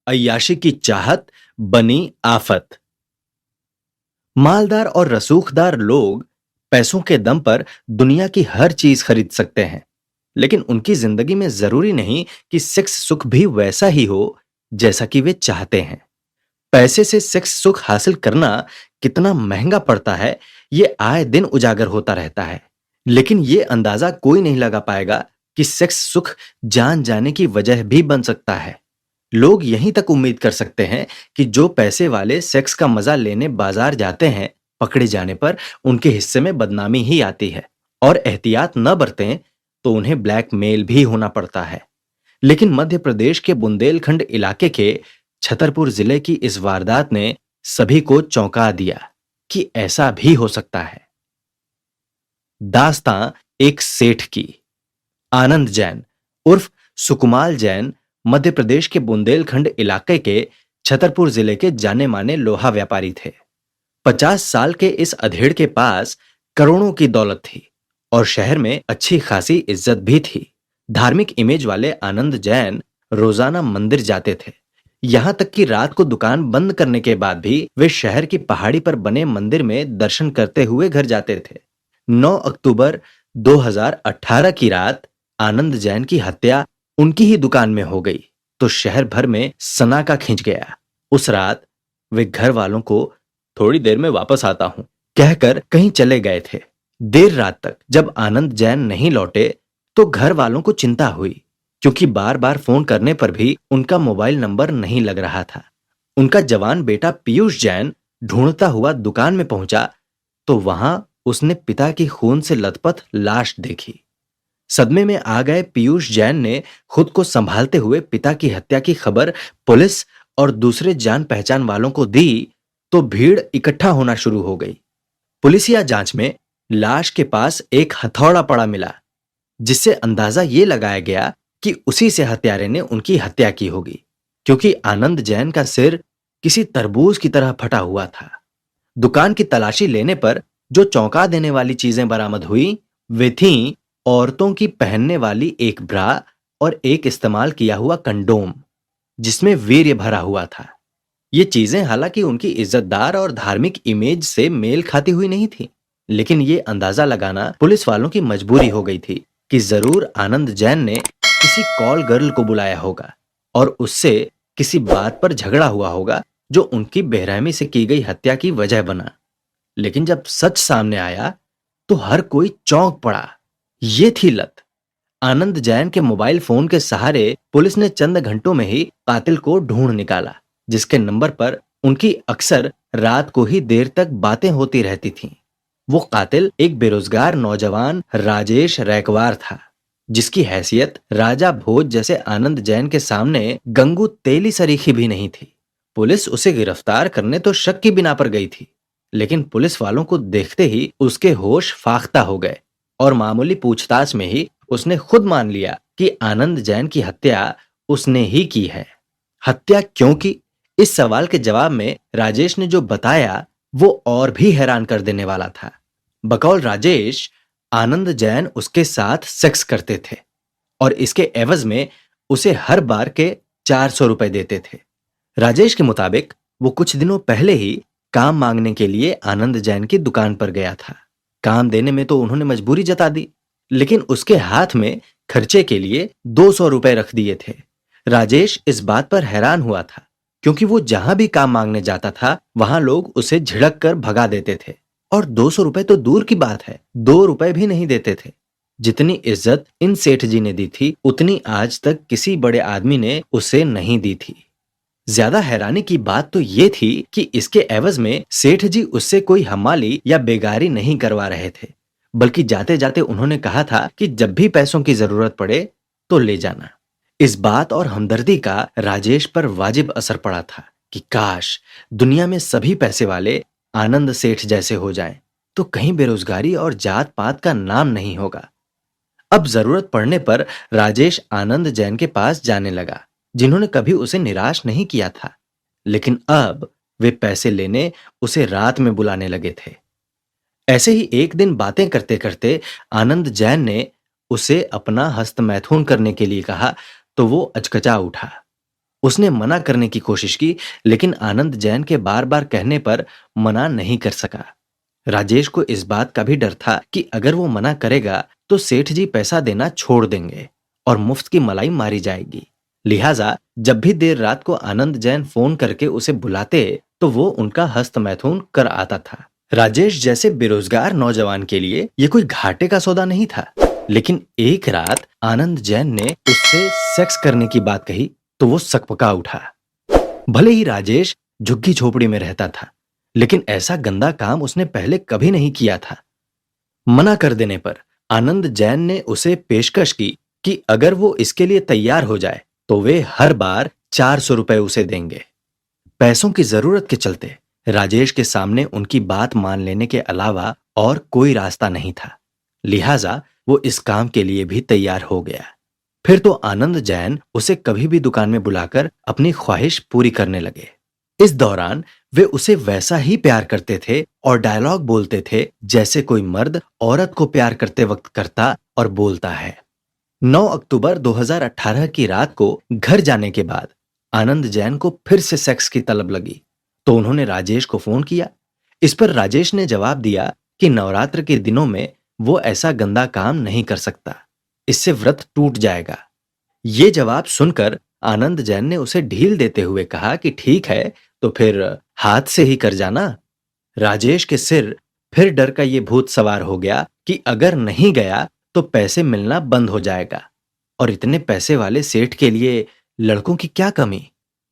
अय्याशी की चाहत बनी आफत। मालदार और रसूखदार लोग पैसों के दम पर दुनिया की हर चीज खरीद सकते हैं, लेकिन उनकी जिंदगी में जरूरी नहीं कि सेक्स सुख भी वैसा ही हो जैसा कि वे चाहते हैं। पैसे से सेक्स सुख हासिल करना कितना महंगा पड़ता है, ये आए दिन उजागर होता रहता है। लेकिन ये अंदाजा कोई नहीं लगा पाएगा कि सेक्स सुख जान जाने की वजह भी बन सकता है। लोग यहीं तक उम्मीद कर सकते हैं कि जो पैसे वाले सेक्स का मजा लेने बाजार जाते हैं, पकड़े जाने पर उनके हिस्से में बदनामी ही आती है, और एहतियात न बरतें तो उन्हें ब्लैकमेल भी होना पड़ता है। लेकिन मध्य प्रदेश के बुंदेलखंड इलाके के छतरपुर जिले की इस वारदात ने सभी को चौंका दिया कि ऐसा भी हो सकता है। दास्तां एक सेठ की। आनंद जैन उर्फ सुकुमाल जैन मध्य प्रदेश के बुंदेलखंड इलाके के छतरपुर जिले के जाने माने लोहा व्यापारी थे। 50 साल के इस अधेड़ के पास करोड़ों की दौलत थी और शहर में अच्छी खासी इज्जत भी थी। धार्मिक इमेज वाले आनंद जैन रोजाना मंदिर जाते थे। यहां तक कि रात को दुकान बंद करने के बाद भी वे शहर की पहाड़ी पर बने मंदिर में दर्शन करते हुए घर जाते थे। 9 अक्टूबर 2018 की रात आनंद जैन की हत्या उनकी ही दुकान में हो गई तो शहर भर में सनाटा खिंच गया। उस रात वे घर वालों को थोड़ी देर में वापस आता हूं कहकर कहीं चले गए थे। देर रात तक जब आनंद जैन नहीं लौटे तो घर वालों को चिंता हुई, क्योंकि बार बार फोन करने पर भी उनका मोबाइल नंबर नहीं लग रहा था। उनका जवान बेटा पीयूष जैन ढूंढता हुआ दुकान में पहुंचा तो वहां उसने पिता की खून से लथपथ लाश देखी। सदमे में आ गए पीयूष जैन ने खुद को संभालते हुए पिता की हत्या की खबर पुलिस और दूसरे जान पहचान वालों को दी तो भीड़ इकट्ठा होना शुरू हो गई। पुलिसिया जांच में लाश के पास एक हथौड़ा पड़ा मिला, जिससे अंदाजा यह लगाया गया कि उसी से हत्यारे ने उनकी हत्या की होगी, क्योंकि आनंद जैन का सिर किसी तरबूज की तरह फटा हुआ था। दुकान की तलाशी लेने पर जो चौंका देने वाली चीजें बरामद हुई वे थीं औरतों की पहनने वाली एक ब्रा और एक इस्तेमाल किया हुआ कंडोम, जिसमें वीर्य भरा हुआ था। ये चीजें हालांकि उनकी इज्जतदार और धार्मिक इमेज से मेल खाती हुई नहीं थी, लेकिन ये अंदाजा लगाना पुलिस वालों की मजबूरी हो गई थी कि जरूर आनंद जैन ने किसी कॉल गर्ल को बुलाया होगा और उससे किसी बात पर झगड़ा हुआ होगा जो उनकी बेरहमी से की गई हत्या की वजह बना। लेकिन जब सच सामने आया तो हर कोई चौंक पड़ा। ये थी लत। आनंद जैन के मोबाइल फोन के सहारे पुलिस ने चंद घंटों में ही कातिल को ढूंढ निकाला, जिसके नंबर पर उनकी अक्सर रात को ही देर तक बातें होती रहती थीं। वो कातिल एक बेरोजगार नौजवान राजेश रैकवार था, जिसकी हैसियत राजा भोज जैसे आनंद जैन के सामने गंगू तेली सरीखी भी नहीं थी। पुलिस उसे गिरफ्तार करने तो शक की बिना पर गई थी, लेकिन पुलिस वालों को देखते ही उसके होश फाख्ता हो गए और मामूली पूछताछ में ही उसने खुद मान लिया कि आनंद जैन की हत्या उसने ही की है। हत्या क्यों की? इस सवाल के जवाब में राजेश ने जो बताया वो और भी हैरान कर देने वाला था। बकौल राजेश, आनंद जैन उसके साथ सेक्स करते थे और इसके एवज में उसे हर बार के 400 रुपए देते थे। राजेश के मुताबिक वो कुछ दिनों पहले ही काम मांगने के लिए आनंद जैन की दुकान पर गया था। काम देने में तो उन्होंने मजबूरी जता दी, लेकिन उसके हाथ में खर्चे के लिए 200 रुपए रख दिए थे। राजेश इस बात पर हैरान हुआ था, क्योंकि वो जहां भी काम मांगने जाता था वहां लोग उसे झिड़क कर भगा देते थे, और 200 रुपए तो दूर की बात है, 2 रुपए भी नहीं देते थे। जितनी इज्जत इन सेठ जी ने दी थी उतनी आज तक किसी बड़े आदमी ने उसे नहीं दी थी। ज्यादा हैरानी की बात तो ये थी कि इसके एवज में सेठ जी उससे कोई हमाली या बेगारी नहीं करवा रहे थे, बल्कि जाते जाते उन्होंने कहा था कि जब भी पैसों की जरूरत पड़े तो ले जाना। इस बात और हमदर्दी का राजेश पर वाजिब असर पड़ा था कि काश दुनिया में सभी पैसे वाले आनंद सेठ जैसे हो जाएं, तो कहीं बेरोजगारी और जात पात का नाम नहीं होगा। अब जरूरत पड़ने पर राजेश आनंद जैन के पास जाने लगा, जिन्होंने कभी उसे निराश नहीं किया था, लेकिन अब वे पैसे लेने उसे रात में बुलाने लगे थे। ऐसे ही एक दिन बातें करते करते आनंद जैन ने उसे अपना हस्त मैथुन करने के लिए कहा तो वो अचकचा उठा। उसने मना करने की कोशिश की, लेकिन आनंद जैन के बार बार कहने पर मना नहीं कर सका। राजेश को इस बात का भी डर था कि अगर वो मना करेगा तो सेठ जी पैसा देना छोड़ देंगे और मुफ्त की मलाई मारी जाएगी। लिहाजा जब भी देर रात को आनंद जैन फोन करके उसे बुलाते तो वो उनका हस्त मैथुन कर आता था। राजेश जैसे बेरोजगार नौजवान के लिए ये कोई घाटे का सौदा नहीं था, लेकिन एक रात आनंद जैन ने उससे सेक्स करने की बात कही तो वो सकपका उठा। भले ही राजेश झुग्गी झोपड़ी में रहता था, लेकिन ऐसा गंदा काम उसने पहले कभी नहीं किया था। मना कर देने पर आनंद जैन ने उसे पेशकश की कि अगर वो इसके लिए तैयार हो जाए तो वे हर बार 400 रुपए उसे देंगे। पैसों की जरूरत के चलते राजेश के सामने उनकी बात मान लेने के अलावा और कोई रास्ता नहीं था। लिहाजा वो इस काम के लिए भी तैयार हो गया। फिर तो आनंद जैन उसे कभी भी दुकान में बुलाकर अपनी ख्वाहिश पूरी करने लगे। इस दौरान वे उसे वैसा ही प्यार करते थे और डायलॉग बोलते थे जैसे कोई मर्द औरत को प्यार करते वक्त करता और बोलता है। 9 अक्टूबर 2018 की रात को घर जाने के बाद आनंद जैन को फिर से सेक्स की तलब लगी तो उन्होंने राजेश को फोन किया। इस पर राजेश ने जवाब दिया कि नवरात्र के दिनों में वो ऐसा गंदा काम नहीं कर सकता, इससे व्रत टूट जाएगा। ये जवाब सुनकर आनंद जैन ने उसे ढील देते हुए कहा कि ठीक है तो फिर हाथ से ही कर जाना। राजेश के सिर फिर डर का ये भूत सवार हो गया कि अगर नहीं गया तो पैसे मिलना बंद हो जाएगा, और इतने पैसे वाले सेठ के लिए लड़कों की क्या कमी,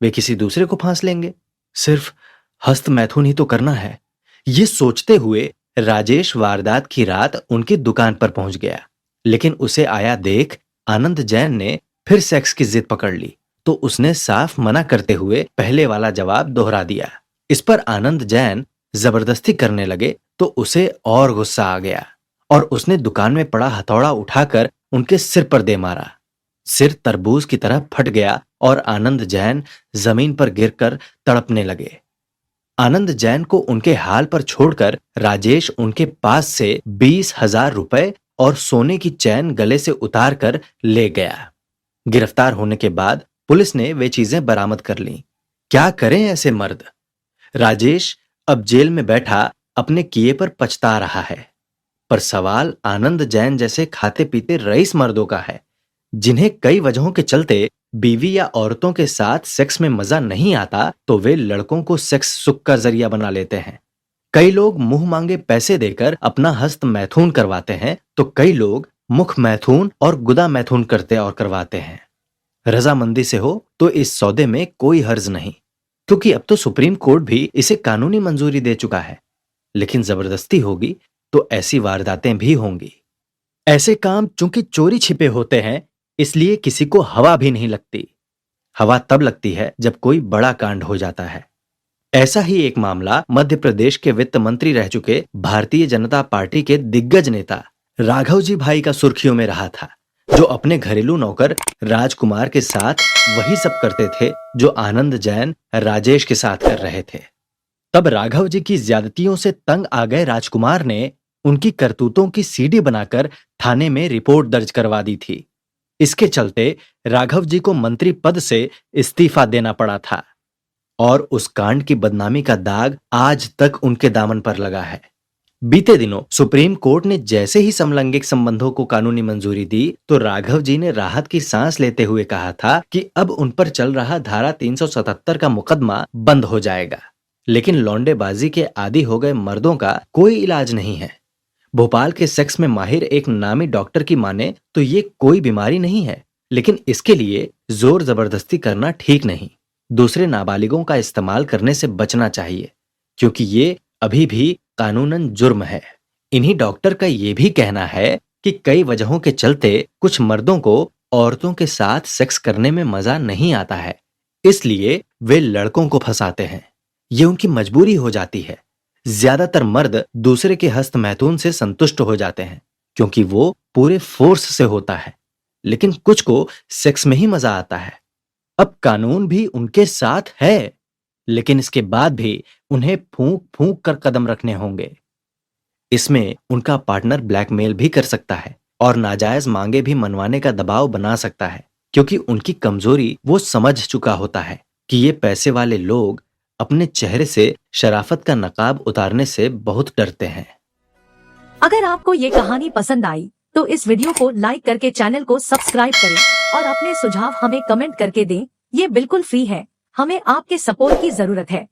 वे किसी दूसरे को फांस लेंगे। सिर्फ हस्त मैथुन ही तो करना है। ये सोचते हुए राजेश वारदात की रात उनकी दुकान पर पहुंच गया, लेकिन उसे आया देख आनंद जैन ने फिर सेक्स की जिद पकड़ ली तो उसने साफ मना करते हुए पहले वाला जवाब दोहरा दिया। इस पर आनंद जैन जबरदस्ती करने लगे तो उसे और गुस्सा आ गया और उसने दुकान में पड़ा हथौड़ा उठाकर उनके सिर पर दे मारा। सिर तरबूज की तरह फट गया और आनंद जैन जमीन पर गिरकर तड़पने लगे। आनंद जैन को उनके हाल पर छोड़कर राजेश उनके पास से 20,000 रुपए और सोने की चैन गले से उतार कर ले गया। गिरफ्तार होने के बाद पुलिस ने वे चीजें बरामद कर लीं। क्या करें ऐसे मर्द। राजेश अब जेल में बैठा अपने किए पर पछता रहा है, पर सवाल आनंद जैन जैसे खाते पीते रईस मर्दों का है, जिन्हें कई वजहों के चलते बीवी या औरतों के साथ सेक्स में मजा नहीं आता तो वे लड़कों को सेक्स सुख का जरिया बना लेते हैं। कई लोग मुंह मांगे पैसे देकर अपना हस्त मैथुन करवाते हैं तो कई लोग मुख मैथुन और गुदा मैथुन करते और करवाते हैं। रजामंदी से हो तो इस सौदे में कोई हर्ज नहीं, क्योंकि अब तो सुप्रीम कोर्ट भी इसे कानूनी मंजूरी दे चुका है। लेकिन जबरदस्ती होगी तो ऐसी वारदातें भी होंगी। ऐसे काम चूंकि चोरी छिपे होते हैं, इसलिए किसी को हवा भी नहीं लगती। हवा तब लगती है जब कोई बड़ा कांड हो जाता है। ऐसा ही एक मामला मध्य प्रदेश के वित्त मंत्री रह चुके भारतीय जनता पार्टी के दिग्गज नेता राघव जी भाई का सुर्खियों में रहा था, जो अपने घरेलू नौकर राजकुमार के साथ वही सब करते थे जो आनंद जैन राजेश के साथ कर रहे थे। तब राघव जी की ज्यादतियों से तंग आ गए राजकुमार ने उनकी करतूतों की सीडी बनाकर थाने में रिपोर्ट दर्ज करवा दी थी। इसके चलते राघव जी को मंत्री पद से इस्तीफा देना पड़ा था और उस कांड की बदनामी का दाग आज तक उनके दामन पर लगा है। बीते दिनों सुप्रीम कोर्ट ने जैसे ही समलैंगिक संबंधों को कानूनी मंजूरी दी तो राघव जी ने राहत की सांस लेते हुए कहा था कि अब उन पर चल रहा धारा 377 का मुकदमा बंद हो जाएगा। लेकिन लौंडेबाजी के आदी हो गए मर्दों का कोई इलाज नहीं है। भोपाल के सेक्स में माहिर एक नामी डॉक्टर की माने तो ये कोई बीमारी नहीं है, लेकिन इसके लिए जोर जबरदस्ती करना ठीक नहीं। दूसरे नाबालिगों का इस्तेमाल करने से बचना चाहिए, क्योंकि ये अभी भी कानूनन जुर्म है। इन्हीं डॉक्टर का ये भी कहना है कि कई वजहों के चलते कुछ मर्दों को औरतों के साथ सेक्स करने में मजा नहीं आता है, इसलिए वे लड़कों को फंसाते हैं। ये उनकी मजबूरी हो जाती है। ज्यादातर मर्द दूसरे के हस्त मैथुन से संतुष्ट हो जाते हैं क्योंकि वो पूरे फोर्स से होता है, लेकिन कुछ को सेक्स में ही मजा आता है। अब कानून भी उनके साथ है, लेकिन इसके बाद भी उन्हें फूंक फूंक कर कदम रखने होंगे। इसमें उनका पार्टनर ब्लैकमेल भी कर सकता है और नाजायज मांगे भी मनवाने का दबाव बना सकता है, क्योंकि उनकी कमजोरी वो समझ चुका होता है कि ये पैसे वाले लोग अपने चेहरे से शराफत का नकाब उतारने से बहुत डरते हैं। अगर आपको ये कहानी पसंद आई तो इस वीडियो को लाइक करके चैनल को सब्सक्राइब करें और अपने सुझाव हमें कमेंट करके दें। ये बिल्कुल फ्री है, हमें आपके सपोर्ट की जरूरत है।